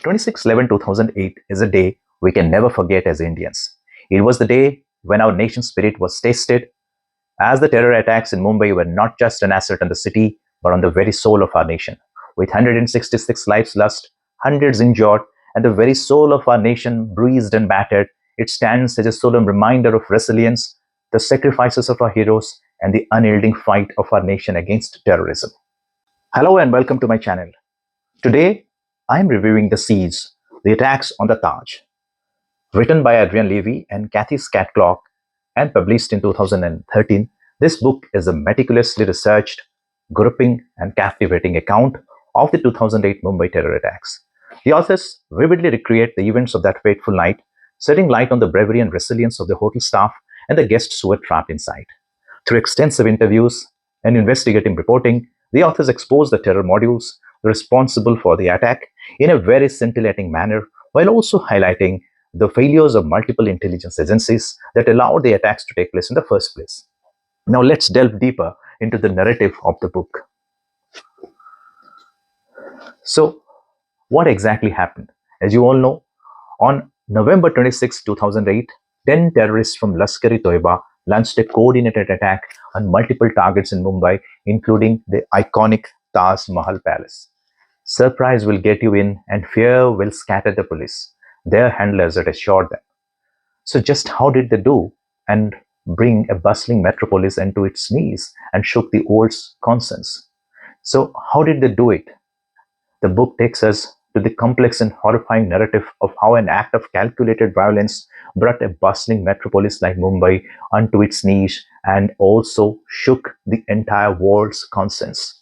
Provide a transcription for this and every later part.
26/11/2008 is a day we can never forget as Indians. It was the day when our nation's spirit was tested, as the terror attacks in Mumbai were not just an assault on the city, but on the very soul of our nation. With 166 lives lost, hundreds injured, and the very soul of our nation bruised and battered, it stands as a solemn reminder of resilience, the sacrifices of our heroes, and the unyielding fight of our nation against terrorism. Hello and welcome to my channel. Today, I am reviewing The Siege, The Attacks on the Taj, written by Adrian Levy and Cathy Scott-Clark and published in 2013. This book is a meticulously researched, gripping, and captivating account of the 2008 Mumbai terror attacks. The authors vividly recreate the events of that fateful night, shedding light on the bravery and resilience of the hotel staff and the guests who were trapped inside. Through extensive interviews and investigative reporting, the authors expose the terror modules responsible for the attack in a very scintillating manner, while also highlighting the failures of multiple intelligence agencies that allowed the attacks to take place in the first place. Now let's delve deeper into the narrative of the book. So, what exactly happened? As you all know, on November 26, 2008, 10 terrorists from Lashkar-e-Toiba launched a coordinated attack on multiple targets in Mumbai, including the iconic Taj Mahal Palace. Surprise will get you in and fear will scatter the police, their handlers had assured them. So just how did they do and bring a bustling metropolis into its knees and shook the old conscience? So how did they do it? The book takes us to the complex and horrifying narrative of how an act of calculated violence brought a bustling metropolis like Mumbai onto its knees and also shook the entire world's conscience.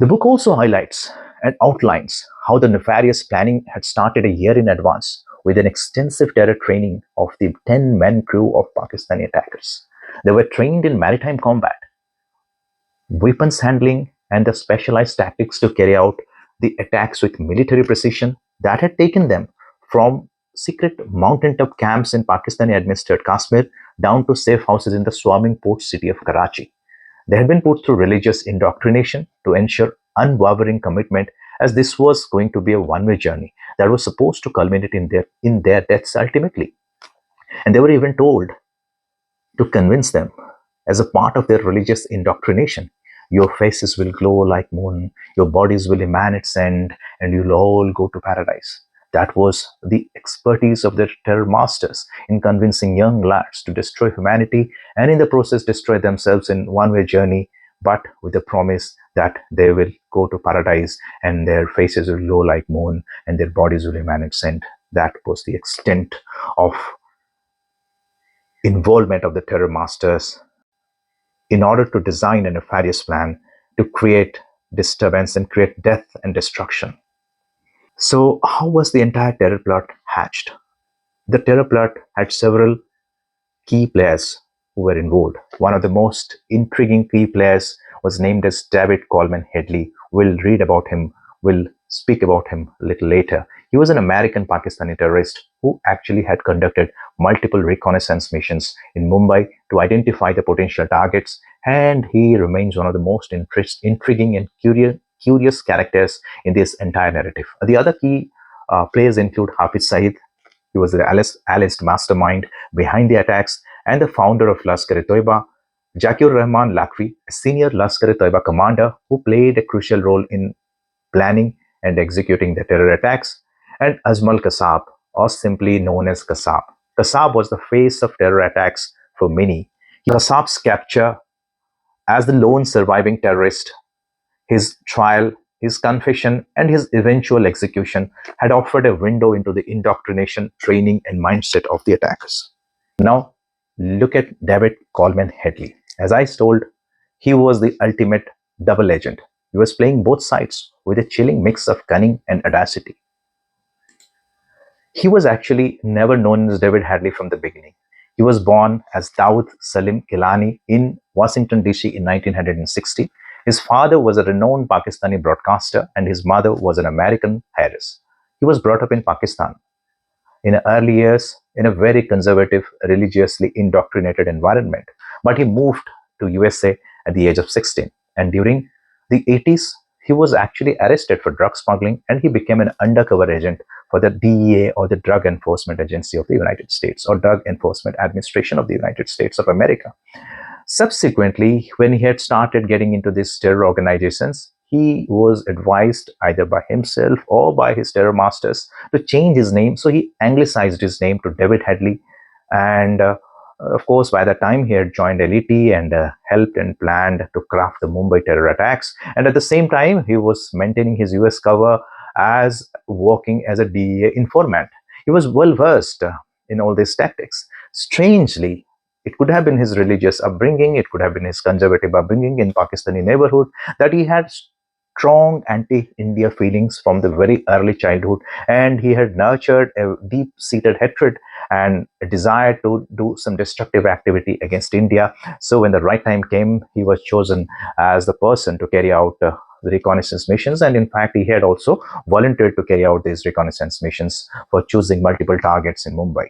The book also highlights and outlines how the nefarious planning had started a year in advance with an extensive terror training of the 10-man crew of Pakistani attackers. They were trained in maritime combat, weapons handling, and the specialized tactics to carry out the attacks with military precision that had taken them from secret mountaintop camps in Pakistani-administered Kashmir down to safe houses in the swarming port city of Karachi. They had been put through religious indoctrination to ensure unwavering commitment, as this was going to be a one-way journey that was supposed to culminate in their deaths ultimately. And they were even told to convince them, as a part of their religious indoctrination, your faces will glow like moon, your bodies will emanate scent, and you'll all go to paradise. That was the expertise of their terror masters in convincing young lads to destroy humanity and in the process destroy themselves in one-way journey, but with the promise that they will go to paradise and their faces will glow like moon and their bodies will emanate scent. That was the extent of involvement of the terror masters in order to design a nefarious plan to create disturbance and create death and destruction. So, how was the entire terror plot hatched? The terror plot had several key players who were involved. One of the most intriguing key players was named as David Coleman Headley. We'll read about him, we'll speak about him a little later. He was an American Pakistani terrorist who actually had conducted multiple reconnaissance missions in Mumbai to identify the potential targets, and he remains one of the most intriguing and curious characters in this entire narrative. The other key players include Hafiz Saeed. He was the alleged mastermind behind the attacks and the founder of Lashkar-e-Toiba. Zakir Rahman Lakvi, a senior Lashkar-e-Toiba commander who played a crucial role in planning and executing the terror attacks, and Ajmal Kasab, or simply known as Kasab. Kasab was the face of terror attacks for many. Kasab's capture as the lone surviving terrorist, his trial, his confession, and his eventual execution had offered a window into the indoctrination, training, and mindset of the attackers. Now, look at David Coleman Headley. As I told, he was the ultimate double agent. He was playing both sides with a chilling mix of cunning and audacity. He was actually never known as David Hadley from the beginning. He was born as Dawood Salim Kilani in Washington, D.C. in 1960. His father was a renowned Pakistani broadcaster and his mother was an American heiress. He was brought up in Pakistan in early years in a very conservative, religiously indoctrinated environment. But he moved to USA at the age of 16. And during the 80s, he was actually arrested for drug smuggling, and he became an undercover agent for the DEA, or the Drug Enforcement Agency of the United States, or Drug Enforcement Administration of the United States of America. Subsequently, when he had started getting into these terror organizations, he was advised either by himself or by his terror masters to change his name. So he anglicized his name to David Headley. And of course, by the time he had joined LET and helped and planned to craft the Mumbai terror attacks, and at the same time, he was maintaining his US cover as working as a DEA informant. He was well versed in all these tactics. Strangely, it could have been his religious upbringing, it could have been his conservative upbringing in Pakistani neighborhood, that he had strong anti-India feelings from the very early childhood, and he had nurtured a deep-seated hatred and a desire to do some destructive activity against India. So when the right time came, he was chosen as the person to carry out the reconnaissance missions, and in fact he had also volunteered to carry out these reconnaissance missions for choosing multiple targets in Mumbai.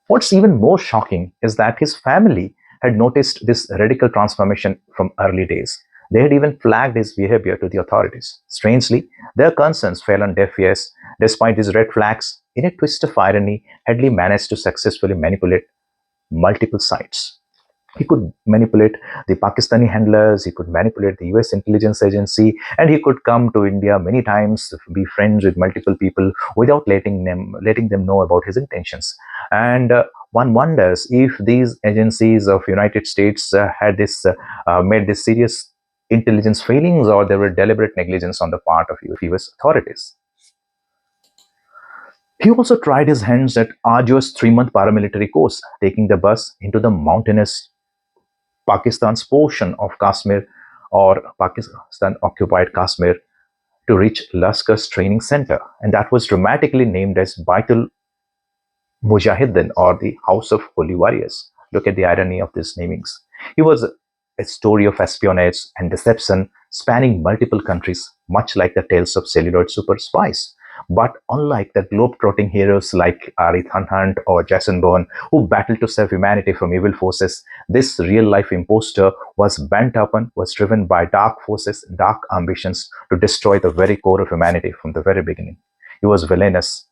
What's even more shocking is that his family had noticed this radical transformation from early days. They had even flagged his behavior to the authorities. Strangely, their concerns fell on deaf ears. Despite these red flags, in a twist of irony, Headley managed to successfully manipulate multiple sides. He could manipulate the Pakistani handlers, he could manipulate the US intelligence agency, and he could come to India many times, be friends with multiple people without letting them know about his intentions. And one wonders if these agencies of United States had this made this serious intelligence failings, or there were deliberate negligence on the part of US authorities. He also tried his hands at arduous 3-month paramilitary course, taking the bus into the mountainous Pakistan's portion of Kashmir, or Pakistan occupied Kashmir, to reach Laskar's training center, and that was dramatically named as Baitul Mujahideen, or the House of Holy Warriors. Look at the irony of these namings. He was a story of espionage and deception spanning multiple countries, much like the tales of celluloid super spies. But unlike the globe-trotting heroes like Ethan Hunt or Jason Bourne, who battled to save humanity from evil forces, this real-life imposter was was driven by dark forces, dark ambitions to destroy the very core of humanity from the very beginning. He was villainous.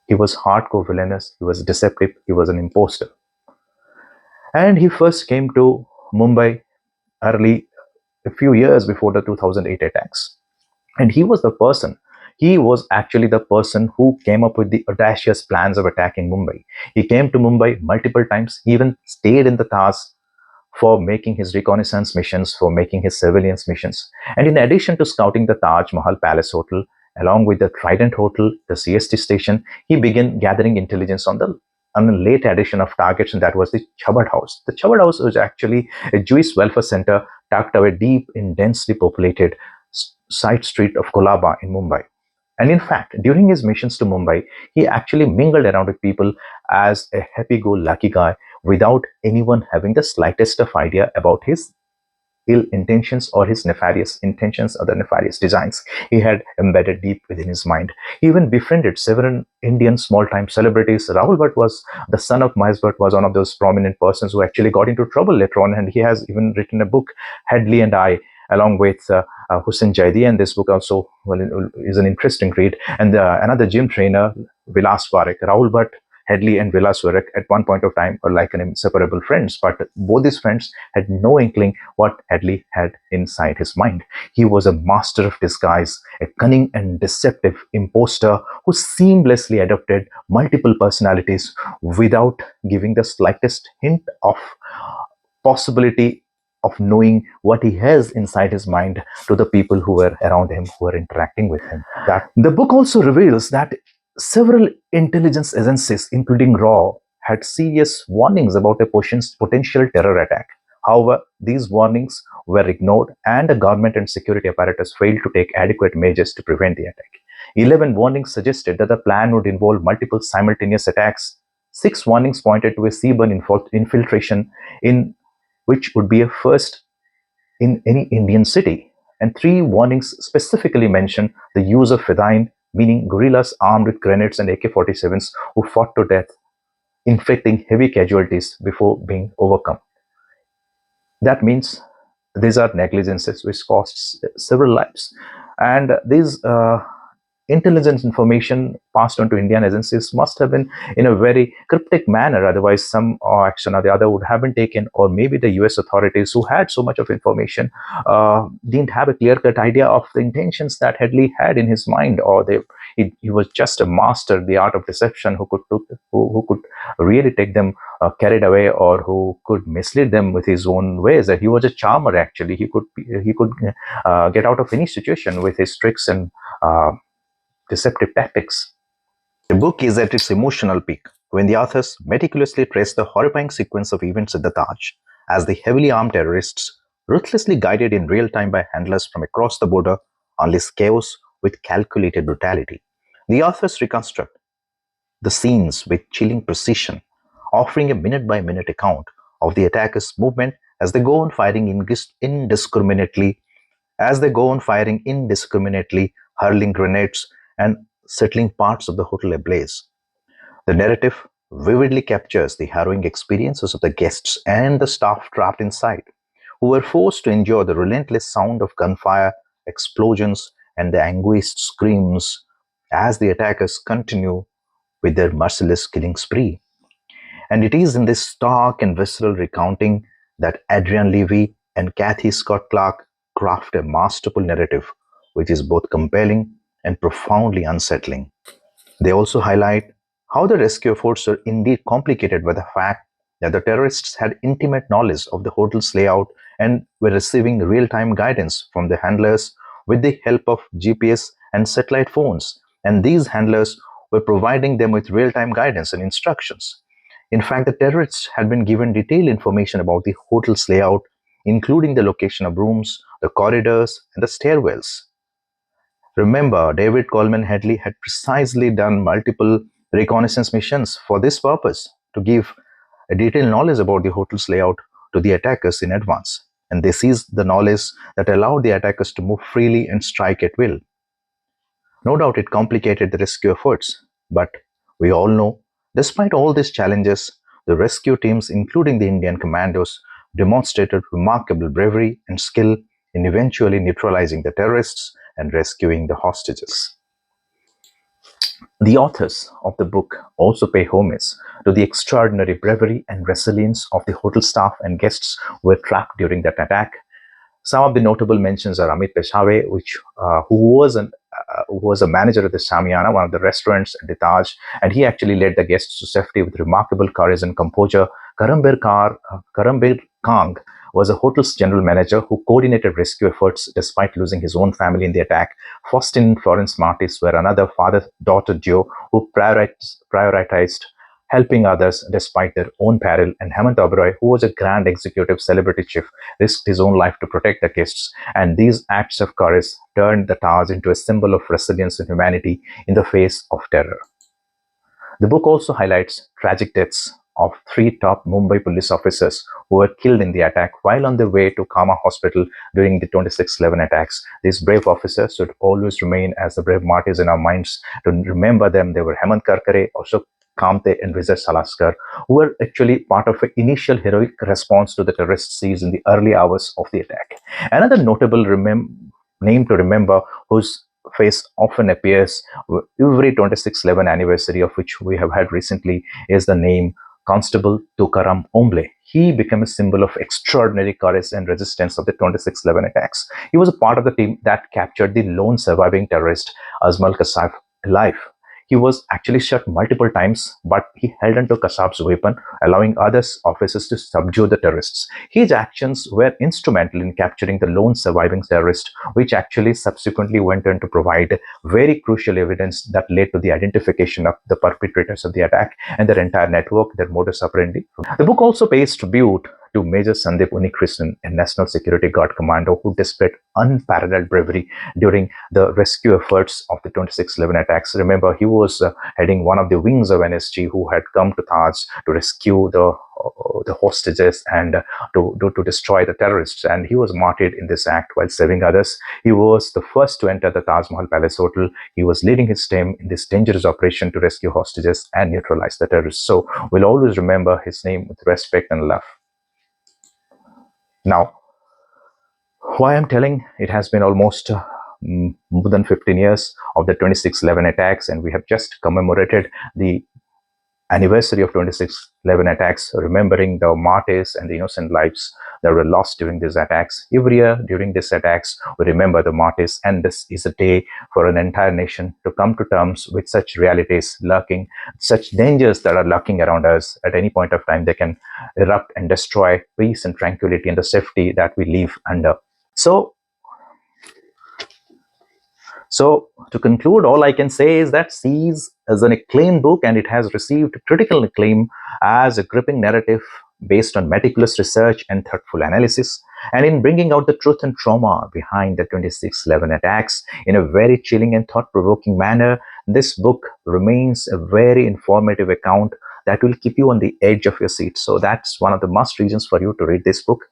He was hardcore villainous. He was deceptive. He was an imposter. And he first came to Mumbai early, a few years before the 2008 attacks. And he was actually the person who came up with the audacious plans of attacking Mumbai. He came to Mumbai multiple times. He even stayed in the Taj for making his reconnaissance missions, for making his surveillance missions. And in addition to scouting the Taj Mahal Palace Hotel, along with the Trident Hotel, the CST station, he began gathering intelligence on a late addition of targets, and that was the Chabad House. The Chabad House was actually a Jewish welfare center tucked away deep in densely populated side street of Kolaba in Mumbai. And in fact, during his missions to Mumbai, he actually mingled around with people as a happy-go-lucky guy without anyone having the slightest of idea about his ill intentions or his nefarious intentions or the nefarious designs he had embedded deep within his mind. He even befriended several Indian small-time celebrities. Rahul Bhatt, was the son of Mahesh Bhatt, was one of those prominent persons who actually got into trouble later on, and he has even written a book, Headley and I, along with Hussein Jaidi, and this book also is an interesting read. And another gym trainer, Vilas Parekh. Rahul Bhatt, Headley, and Vilas Parekh at one point of time were like an inseparable friends, but both these friends had no inkling what Headley had inside his mind. He was a master of disguise, a cunning and deceptive imposter who seamlessly adopted multiple personalities without giving the slightest hint of possibility of knowing what he has inside his mind to the people who were around him, who were interacting with him. That the book also reveals that several intelligence agencies, including RAW, had serious warnings about a potential terror attack. However, these warnings were ignored, and the government and security apparatus failed to take adequate measures to prevent the attack. 11 warnings suggested that the plan would involve multiple simultaneous attacks. 6 warnings pointed to a seaborne infiltration, in which would be a first in any Indian city. And 3 warnings specifically mention the use of Fedayeen, meaning guerrillas armed with grenades and AK-47s who fought to death, inflicting heavy casualties before being overcome. That means these are negligences which costs several lives. And these intelligence information passed on to Indian agencies must have been in a very cryptic manner. Otherwise, some action or the other would have been taken, or maybe the US authorities, who had so much of information, didn't have a clear cut idea of the intentions that Headley had in his mind, or he was just a master, the art of deception, who could really take them carried away, or who could mislead them with his own ways. That he was a charmer, actually. He could get out of any situation with his tricks and deceptive tactics. The book is at its emotional peak when the authors meticulously trace the horrifying sequence of events at the Taj as the heavily armed terrorists, ruthlessly guided in real time by handlers from across the border, unleash chaos with calculated brutality. The authors reconstruct the scenes with chilling precision, offering a minute by minute account of the attackers' movement as they go on firing indiscriminately, hurling grenades and settling parts of the hotel ablaze. The narrative vividly captures the harrowing experiences of the guests and the staff trapped inside, who were forced to endure the relentless sound of gunfire, explosions, and the anguished screams as the attackers continue with their merciless killing spree. And it is in this stark and visceral recounting that Adrian Levy and Cathy Scott-Clark craft a masterful narrative which is both compelling and profoundly unsettling. They also highlight how the rescue efforts are indeed complicated by the fact that the terrorists had intimate knowledge of the hotel's layout and were receiving real time guidance from the handlers with the help of GPS and satellite phones. And these handlers were providing them with real time guidance and instructions. In fact, the terrorists had been given detailed information about the hotel's layout, including the location of rooms, the corridors, and the stairwells. Remember, David Coleman Hadley had precisely done multiple reconnaissance missions for this purpose, to give a detailed knowledge about the hotel's layout to the attackers in advance. And this is the knowledge that allowed the attackers to move freely and strike at will. No doubt it complicated the rescue efforts, but we all know, despite all these challenges, the rescue teams, including the Indian commandos, demonstrated remarkable bravery and skill in eventually neutralizing the terrorists and rescuing the hostages. The authors of the book also pay homage to the extraordinary bravery and resilience of the hotel staff and guests who were trapped during that attack. Some of the notable mentions are Amit Peshave, who was a manager at the Samiana, one of the restaurants at the Taj, and he actually led the guests to safety with remarkable courage and composure. Karambir Kang was a hotel's general manager who coordinated rescue efforts despite losing his own family in the attack. Faustin and Florence Martis were another father-daughter duo who prioritized helping others despite their own peril, and Hemant Oberoi, who was a grand executive celebrity chief, risked his own life to protect the guests. And these acts of courage turned the Taj into a symbol of resilience and humanity in the face of terror. The book also highlights tragic deaths of three top Mumbai police officers who were killed in the attack while on their way to Kama Hospital during the 26/11 attacks. These brave officers should always remain as the brave martyrs in our minds. To remember them, they were Hemant Karkare, Ashok Kamte, and Vijay Salaskar, who were actually part of an initial heroic response to the terrorist siege in the early hours of the attack. Another notable name to remember, whose face often appears every 26/11 anniversary of which we have had recently, is the name Constable Tukaram Omble. He became a symbol of extraordinary courage and resistance of the 26/11 attacks. He was a part of the team that captured the lone surviving terrorist, Azmal Kasab, alive. He was actually shot multiple times, but he held onto Kasab's weapon, allowing other officers to subdue the terrorists. His actions were instrumental in capturing the lone surviving terrorist, which actually subsequently went on to provide very crucial evidence that led to the identification of the perpetrators of the attack and their entire network, their modus operandi. The book also pays tribute to Major Sandeep Unikrishnan, a National Security Guard commando who displayed unparalleled bravery during the rescue efforts of the 26/11 attacks. Remember, he was heading one of the wings of NSG who had come to Taj to rescue the hostages and to destroy the terrorists. And he was martyred in this act while saving others. He was the first to enter the Taj Mahal Palace Hotel. He was leading his team in this dangerous operation to rescue hostages and neutralize the terrorists. So we'll always remember his name with respect and love. Now, Why I'm telling, it has been almost more than 15 years of the 26/11 attacks, and we have just commemorated the anniversary of 26/11 attacks, remembering the martyrs and the innocent lives that were lost during these attacks. Every year during these attacks, we remember the martyrs, and this is a day for an entire nation to come to terms with such realities lurking, such dangers that are lurking around us. At any point of time, they can erupt and destroy peace and tranquility and the safety that we live under. So, So, to conclude, all I can say is that Seas is an acclaimed book, and it has received critical acclaim as a gripping narrative based on meticulous research and thoughtful analysis, and in bringing out the truth and trauma behind the 26/11 attacks in a very chilling and thought-provoking manner. This book remains a very informative account that will keep you on the edge of your seat. So that's one of the must reasons for you to read this book.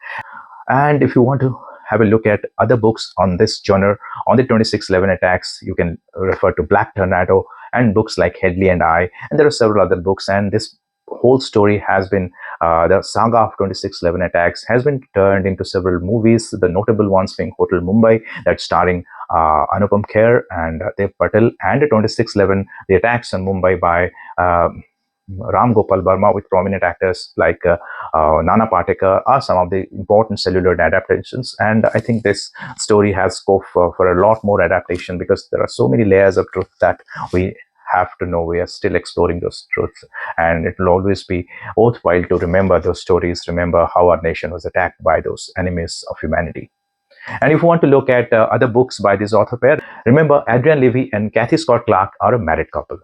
And if you want to have a look at other books on this genre, on the 26/11 attacks, you can refer to Black Tornado and books like Headley and I. And there are several other books. And this whole story has been, the saga of 26/11 attacks has been turned into several movies, the notable ones being Hotel Mumbai, that's starring Anupam Kher and Dev Patel, and 26/11, the attacks on Mumbai by Ram Gopal Verma, with prominent actors like Nana Patekar, are some of the important cellular adaptations. And I think this story has scope for a lot more adaptation, because there are so many layers of truth that we have to know. We are still exploring those truths, and it will always be worthwhile to remember those stories, remember how our nation was attacked by those enemies of humanity. And if you want to look at other books by this author pair, remember Adrian Levy and Cathy Scott-Clark are a married couple.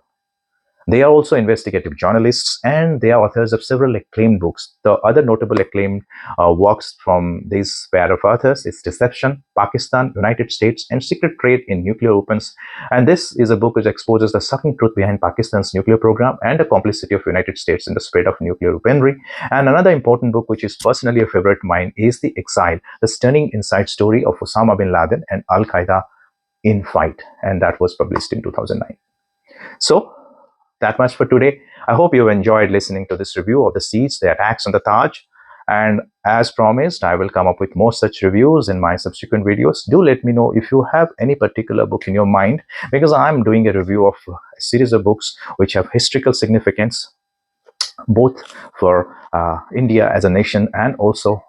They are also investigative journalists, and they are authors of several acclaimed books. The other notable acclaimed works from this pair of authors is Deception, Pakistan, United States, and Secret Trade in Nuclear Weapons. And this is a book which exposes the shocking truth behind Pakistan's nuclear program and the complicity of United States in the spread of nuclear weaponry. And another important book, which is personally a favorite of mine, is The Exile, the stunning inside story of Osama bin Laden and Al-Qaeda in fight. And that was published in 2009. So, that much for today. I hope you enjoyed listening to this review of The Siege, the attacks on the Taj. And as promised, I will come up with more such reviews in my subsequent videos. Do let me know if you have any particular book in your mind, because I'm doing a review of a series of books which have historical significance, both for India as a nation and also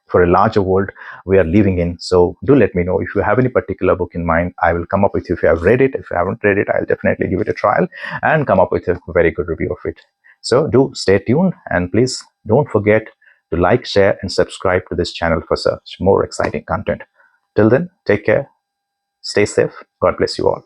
for a larger world we are living in. So do let me know if you have any particular book in mind. I will come up with you. If you have read it, if you haven't read it, I'll definitely give it a trial and come up with a very good review of it. So do stay tuned, and please don't forget to like, share, and subscribe to this channel for such more exciting content. Till then, take care, stay safe, God bless you all.